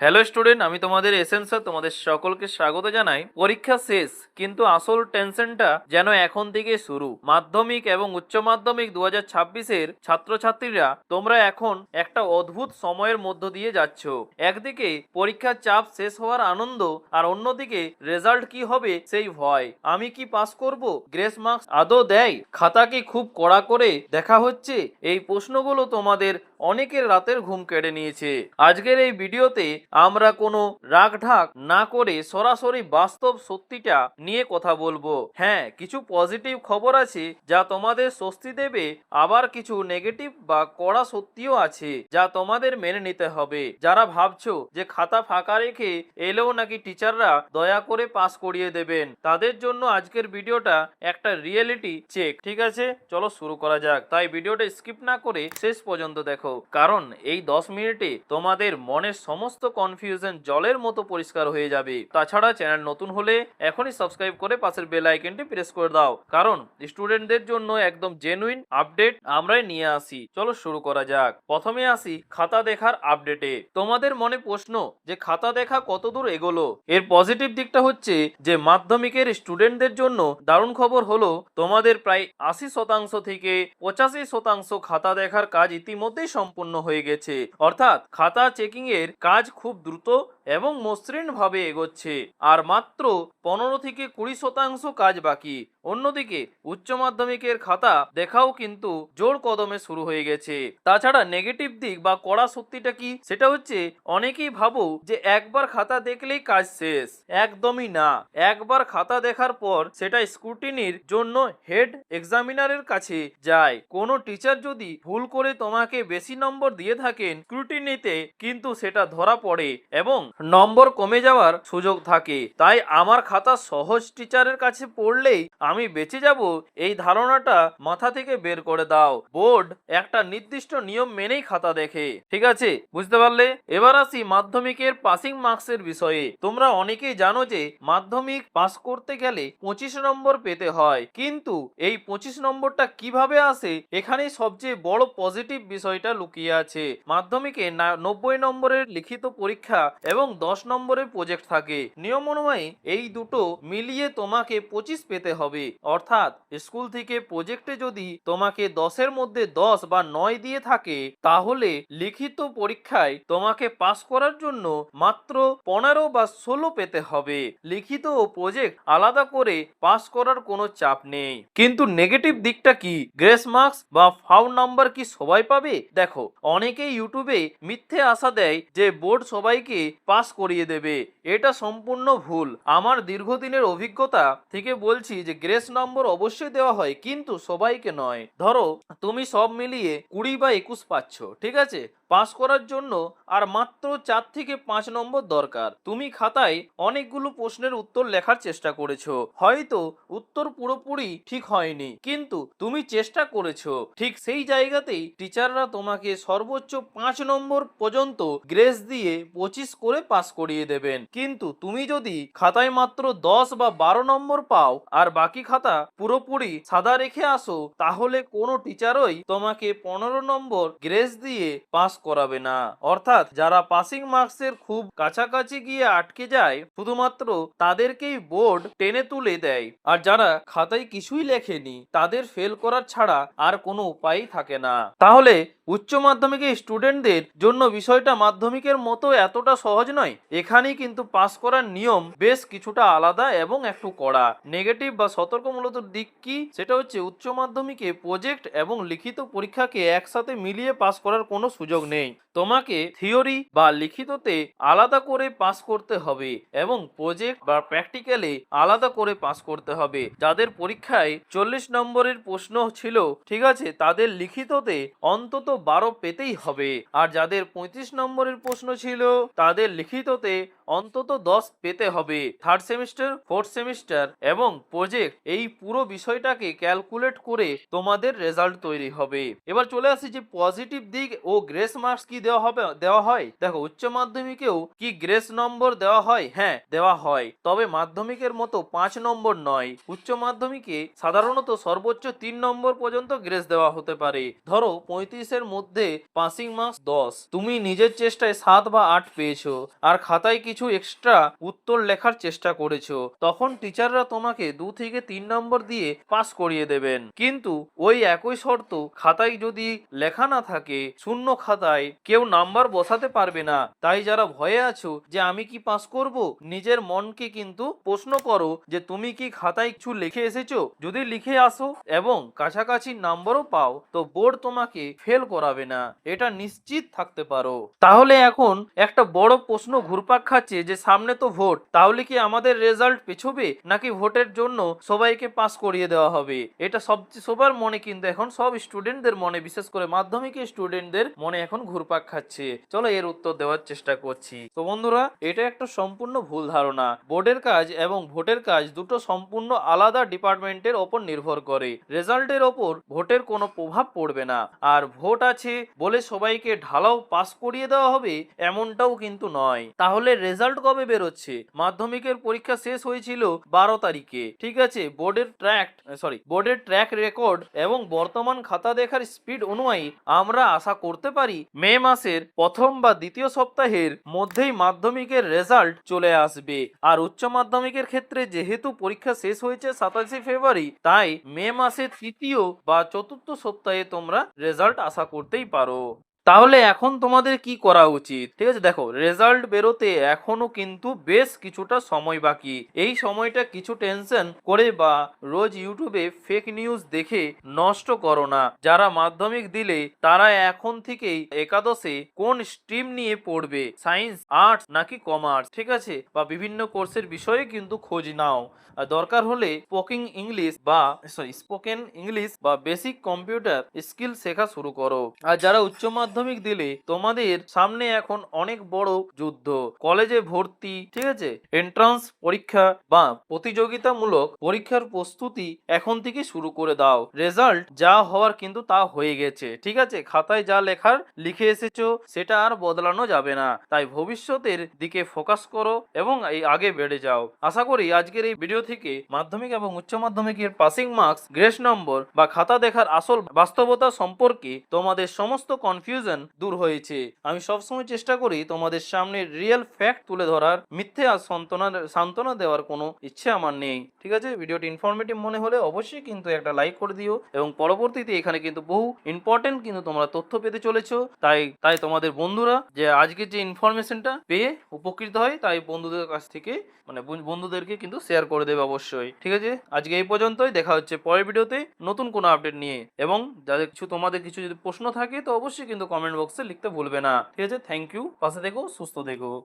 Hello student, আমি তোমাদের essence sir তোমাদের সকলকে স্বাগত জানাই। পরীক্ষা শেষ, কিন্তু আসল টেনশনটা যেন এখন থেকে শুরু। মাধ্যমিক এবং উচ্চ মাধ্যমিক 2026-এর ছাত্রছাত্রীরা তোমরা এখন একটা অদ্ভুত সময়ের মধ্য দিয়ে যাচ্ছ। একদিকে পরীক্ষার চাপ শেষ হওয়ার আনন্দ, আর অন্যদিকে রেজাল্ট কি হবে সেই ভয়। আমি কি পাস করব? গ্রেস মার্কস আদৌ দেয়? খাতা কি খুব কড়া করে দেখা হচ্ছে? এই প্রশ্নগুলো তোমাদের অনেকের রাতের ঘুম কেড়ে নিয়েছে। আজকের এই ভিডিওতে আমরা কোনো রাগঢাক না করে সরাসরি বাস্তব সত্যিটা নিয়ে কথা বলবো। হ্যাঁ, কিছু পজিটিভ খবর আছে যা তোমাদের স্বস্তি দেবে, আবার কিছু নেগেটিভ বা কড়া সত্যিও আছে যা তোমাদের মেনে নিতে হবে। যারা ভাবছো যে খাতা ফাঁকা রেখে এলেও নাকি টিচাররা দয়া করে পাস করিয়ে দেবেন, তাদের জন্য আজকের ভিডিওটা একটা রিয়েলিটি চেক। ঠিক আছে, চলো শুরু করা যাক। তাই ভিডিওটা স্কিপ না করে শেষ পর্যন্ত দেখো, কারণ এই 10 মিনিটে তোমাদের মনের সমস্ত কনফিউশন জলের মতো পরিষ্কার হয়ে যাবে। তাছাড়া চ্যানেল নতুন হলে এখনই সাবস্ক্রাইব করে পাশের বেল আইকনটি প্রেস করে দাও, কারণ স্টুডেন্টদের জন্য একদম জেনুইন আপডেট আমরাই নিয়ে আসি। চলো শুরু করা যাক। প্রথমে আসি খাতা দেখার আপডেটে। তোমাদের মনে প্রশ্ন যে খাতা দেখা কতদূর এগোলো? এর পজিটিভ দিকটা হচ্ছে যে মাধ্যমিকের স্টুডেন্টদের জন্য দারুণ খবর হলো তোমাদের প্রায় 80% থেকে 85% খাতা দেখার কাজ ইতিমধ্যেই সম্পূর্ণ হয়ে গেছে। অর্থাৎ খাতা চেকিং এর কাজ খুব দ্রুত এবং মসৃণ ভাবে এগোচ্ছে, আর মাত্র 15 থেকে 20% কাজ বাকি। অন্যদিকে উচ্চ মাধ্যমিকের খাতা দেখাও কিন্তু জোর কদমে শুরু হয়ে গেছে। তাছাড়া নেগেটিভ দিক বা কড়া সত্যিটা কি, সেটা হচ্ছে অনেকেই ভাবো যে একবার খাতা দেখলেই কাজ শেষ। একদমই না। একবার খাতা দেখার পর সেটা স্ক্রুটিনির জন্য হেড এক্সামিনারের কাছে যায়। কোনো টিচার যদি ভুল করে তোমাকে বেশি নম্বর দিয়ে থাকেন স্ক্রুটিনিতে, কিন্তু সেটা ধরা পড়ে এবং নম্বর কমে যাওয়ার সুযোগ থাকে। তাই আমার খাতা সহজ টিচারের কাছে পড়লেই আমি বেঁচে যাব, এই ধারণাটা মাথা থেকে বের করে দাও। বোর্ড একটা নির্দিষ্ট নিয়ম মেনেই খাতা দেখে। ঠিক আছে, বুঝতে পারলে? এবার আসি মাধ্যমিকের পাসিং মার্কসের বিষয়ে। তোমরা অনেকেই জানো যে মাধ্যমিক পাস করতে গেলে 25 নম্বর পেতে হয়, কিন্তু এই 25 নম্বরটা কিভাবে আসে, এখানেই সবচেয়ে বড় পজিটিভ বিষয়টা লুকিয়ে আছে। মাধ্যমিকে 90 নম্বরের লিখিত পরীক্ষা এবং 10 নম্বরের প্রজেক্ট থাকে। নিয়ম অনুযায়ী এই দুটো মিলিয়ে তোমাকে 25 পেতে হবে। অর্থাৎ স্কুল থেকে প্রজেক্টে যদি তোমাকে 10-এর মধ্যে 10 বা 9 দিয়ে থাকে, তাহলে লিখিত পরীক্ষায় তোমাকে পাস করার জন্য মাত্র 15 বা 16 পেতে হবে। লিখিত ও প্রজেক্ট আলাদা করে পাস করার কোনো চাপ নেই। কিন্তু নেগেটিভ দিকটা কি? গ্রেস মার্কস বা ফাউল নাম্বার কি সবাই পাবে? দেখো, অনেকেই ইউটিউবে মিথ্যে আশা দেয় যে বোর্ড সবাইকে পাস করিয়ে দেবে। এটা সম্পূর্ণ ভুল। আমার দীর্ঘদিনের অভিজ্ঞতা থেকে বলছি যে গ্রেস নম্বর অবশ্যই দেওয়া হয়, কিন্তু সবাইকে নয়। ধরো তুমি সব মিলিয়ে 20 বা 21 পাচ্ছ, ঠিক আছে? পাস করার জন্য আর মাত্র 4 থেকে 5 নম্বর দরকার। তুমি খাতায় অনেকগুলো প্রশ্নের উত্তর লেখার চেষ্টা করেছো, হয়তো উত্তর পুরোপুরি ঠিক হয়নি, কিন্তু তুমি চেষ্টা করেছো। ঠিক সেই জায়গাতেই টিচাররা তোমাকে সর্বোচ্চ 5 নম্বর পর্যন্ত গ্রেস দিয়ে 25 করে পাস করিয়ে দেবেন। কিন্তু তুমি যদি খাতায় মাত্র 10 বা 12 নম্বর পাও আর বাকি খাতা পুরোপুরি সাদা রেখে আসো, তাহলে কোনো টিচারই তোমাকে 15 নম্বর গ্রেস দিয়ে পাস করাবে না। অর্থাৎ যারা পাসিং মার্কসের খুব কাছাকাছি গিয়ে আটকে যায়, শুধুমাত্র তাদেরকেই বোর্ড টেনে তুলে দেয়, আর যারা খাতায় কিছুই লেখেনি তাদের ফেল করার ছাড়া আর কোনো উপায়ই থাকে না। তাহলে উচ্চ মাধ্যমিকের স্টুডেন্টদের জন্য বিষয়টা মাধ্যমিকের মতো এতটা সহজ নয়। এখানেই কিন্তু পাস করার নিয়ম বেশ কিছুটা আলাদা এবং একটু কড়া। নেগেটিভ বা সতর্কমূলক দিক কি, সেটা হচ্ছে উচ্চ মাধ্যমিকে প্রজেক্ট এবং লিখিত পরীক্ষাকে একসাথে মিলিয়ে পাস করার কোনো সুযোগ নেই। তোমাকে থিওরি বা লিখিততে আলাদা করে পাস করতে হবে এবং প্রজেক্ট বা প্র্যাকটিক্যালে আলাদা করে পাস করতে হবে। যাদের পরীক্ষায় 40 নম্বরের প্রশ্ন ছিল, ঠিক আছে, তাদের লিখিততে অন্তত 12 পেতেই হবে। আর যাদের 35 নম্বরের প্রশ্ন ছিল, তাদের লিখিততে অন্তত 10 পেতে হবে। থার্ড সেমিস্টার, ফোর্থ সেমিস্টার এবং প্রজেক্ট এই পুরো বিষয়টাকে ক্যালকুলেট করে তোমাদের রেজাল্ট তৈরি হবে। এবার চলে আসি যে পজিটিভ দিক ও গ্রেস মার্কস কি দেওয়া হয়। দেখো, উচ্চ মাধ্যমিকেও কি গ্রেস নম্বর দেওয়া হয়? হ্যাঁ, দেওয়া হয়, তবে মাধ্যমিকের মতো 5 নম্বর নয়। উচ্চ মাধ্যমিকে সাধারণত সর্বোচ্চ 3 নম্বর পর্যন্ত গ্রেস দেওয়া হতে পারে। ধরো 35-এর মধ্যে পাসিং মার্কস 10, তুমি নিজের চেষ্টায় 7 বা 8 পেয়েছো আর খাতায় কিছু এক্সট্রা উত্তর লেখার চেষ্টা করেছো, তখন টিচাররা তোমাকে 2 থেকে 3 নম্বর দিয়ে পাস করিয়ে দেবেন। কিন্তু ওই একই শর্ত, খাতায় যদি লেখা না থাকে, শূন্য খাতায় কেউ নাম্বার বসাতে পারবে না। তাই যারা ভয়ে আছো যে আমি কি পাস করব, নিজের মনকে কিন্তু প্রশ্ন করো যে তুমি কি খাতায় কিছু লিখে এসেছো। যদি লিখে আসো এবং কাছাকাছি নাম্বারও পাও, তো বোর্ড তোমাকে ফেল করাবে না, এটা নিশ্চিত থাকতে পারো। তাহলে এখন একটা বড় প্রশ্ন ঘুরপাক খাচ্ছে যে সামনে তো ভোট, তাহলে কি আমাদের রেজাল্ট পেছবে নাকি ভোটের জন্য সবাইকে পাস করিয়ে দেওয়া হবে? এটা সবার মনে কিন্তু এখন, সব স্টুডেন্টদের মনে, বিশেষ করে মাধ্যমিকের স্টুডেন্টদের মনে এখন ঘুরপাক খাচ্ছে। চলো এর উত্তর দেওয়ার চেষ্টা করছি। তো বন্ধুরা, এটা একটা সম্পূর্ণ ভুল ধারণা। বোর্ডের কাজ এবং ভোটের কাজ দুটো সম্পূর্ণ আলাদা ডিপার্টমেন্টের ওপর নির্ভর করে। রেজাল্টের ওপর ভোটের কোনো প্রভাব পড়বে না। আর ভোট আছে বলে সবাইকে ঢালাও পাস করিয়ে দেওয়া হবে এমনটাও কিন্তু নয়। তাহলে রেজাল্ট কবে বেরোচ্ছে? মাধ্যমিকের পরীক্ষা শেষ হয়েছিল 12 তারিখে, ঠিক আছে। বোর্ডের ট্র্যাক রেকর্ড এবং বর্তমান খাতা দেখার স্পিড অনুযায়ী আমরা আশা করতে পারি মে মাসের প্রথম বা দ্বিতীয় সপ্তাহের মধ্যেই মাধ্যমিকের রেজাল্ট চলে আসবে। আর উচ্চ মাধ্যমিকের ক্ষেত্রে যেহেতু পরীক্ষা শেষ হয়েছে 27শে ফেব্রুয়ারি, তাই মে মাসের তৃতীয় বা চতুর্থ সপ্তাহে তোমরা রেজাল্ট আশা করতেই পারো। তাহলে এখন তোমাদের কি করা উচিত? ঠিক আছে, দেখো, রেজাল্ট বেরোতে এখনো কিন্তু বেশ কিছুটা সময় বাকি। এই সময়টা কিছু টেনশন করে বা রোজ ইউটিউবে ফেক নিউজ দেখে নষ্ট করো না। যারা মাধ্যমিক দিলে তারা এখন থেকেই একাদশে কোন স্ট্রিম নিয়ে পড়বে, সায়েন্স, আর্টস নাকি কমার্স, ঠিক আছে, বা বিভিন্ন কোর্সের বিষয়ে কিন্তু খোঁজ নাও। আর দরকার হলে স্পোকেন ইংলিশ বা বেসিক কম্পিউটার স্কিল শেখা শুরু করো। আর যারা উচ্চ মাধ্যমিক দিলে, তোমাদের সামনে এখন অনেক বড় যুদ্ধ, কলেজে ভর্তি, ঠিক আছে, এন্ট্রান্স পরীক্ষা বা প্রতিযোগিতামূলক পরীক্ষার প্রস্তুতি এখন থেকে শুরু করে দাও। রেজাল্ট যা হওয়ার কিন্তু তা হয়ে গেছে, ঠিক আছে। খাতায় যা লেখার লিখে এসেছো সেটা আর বদলানো যাবে না। তাই ভবিষ্যতের দিকে ফোকাস করো এবং এই আগে বেড়ে যাও। আশা করি আজকের এই ভিডিও থেকে মাধ্যমিক এবং উচ্চ মাধ্যমিকের পাসিং মার্কস, গ্রেস নম্বর বা খাতা দেখার আসল বাস্তবতা সম্পর্কে তোমাদের সমস্ত কনফিউশন দূর হয়েছে। আমি সবসময় চেষ্টা করি তোমাদের সামনে রিয়েল ফ্যাক্ট তুলে ধরার, মিথ্যে আর সান্ত্বনা দেওয়ার কোনো ইচ্ছে আমার নেই, ঠিক আছে। ভিডিওটি ইনফরমেটিভ মনে হলে অবশ্যই কিন্তু একটা লাইক করে দিও এবং পরবর্তীতে এখানে কিন্তু বহু ইম্পর্টেন্ট কিন্তু তোমরা তথ্য পেতে চলেছো। তাই তোমাদের বন্ধুরা যে আজকের যে ইনফরমেশনটা পেয়ে উপকৃত হয়, তাই বন্ধুদের কাছ থেকে বন্ধুদেরকে কিন্তু শেয়ার করে দেবে অবশ্যই, ঠিক আছে। আজকে এই পর্যন্তই, দেখা হচ্ছে পরের ভিডিওতে নতুন কোনো আপডেট নিয়ে। এবং তোমাদের কিছু যদি প্রশ্ন থাকে তো অবশ্যই কিন্তু কমেন্ট বক্সে লিখতে ভুলবে না, ঠিক আছে। থ্যাংক ইউ, পাশে থেকো, সুস্থ থেকো।